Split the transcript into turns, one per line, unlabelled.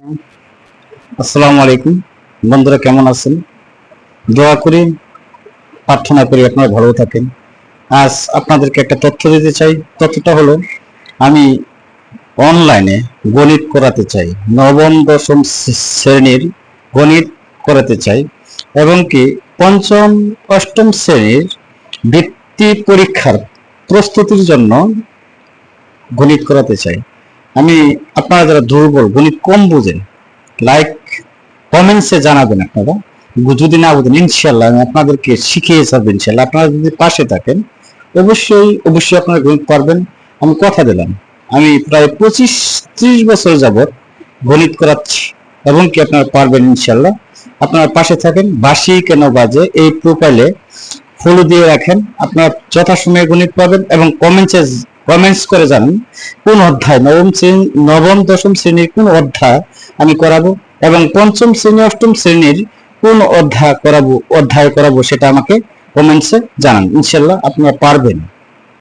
আসসালামু আলাইকুম বন্ধুরা, কেমন আছেন? দোয়া করি, প্রার্থনা করি আপনারা ভালো থাকেন। আজ আপনাদেরকে একটা তথ্য দিতে চাই। তথ্যটা হলো, আমি অনলাইনে গণিত করাতে চাই, নবম দশম শ্রেণীর গণিত করাতে চাই, এবং কি পঞ্চম অষ্টম শ্রেণীর বৃত্তি পরীক্ষার প্রস্তুতির জন্য গণিত করাতে চাই। আমি আপনারা যারা দুর্বল, গণিত কম বুঝেন, লাইক কমেন্টসে জানাবেন আপনারা। যদি না বুঝেন, ইনশাল্লাহ আমি আপনাদেরকে শিখিয়ে ছাড়বো। ইনশাল্লাহ আপনারা যদি পাশে থাকেন, অবশ্যই অবশ্যই আপনারা গণিত পারবেন। আমি কথা দিলাম। আমি প্রায় 25-30 বছর যাবত গণিত করাচ্ছি, এবং কি আপনারা পারবেন ইনশাল্লাহ। আপনারা পাশে থাকেন। বাসি কেন বাজে এই প্রোফাইলে ফলো দিয়ে রাখেন, আপনারা যথাসময়ে গণিত পাবেন। এবং কমেন্টস করে জানান কোন অধ্যায়, নবম দশম শ্রেণীর কোন অধ্যায় আমি করাবো, এবং পঞ্চম শ্রেণী অষ্টম শ্রেণীর কোন অধ্যায় করাবো সেটা আমাকে কমেন্টসে জানান। ইনশাল্লাহ আপনারা পারবেন।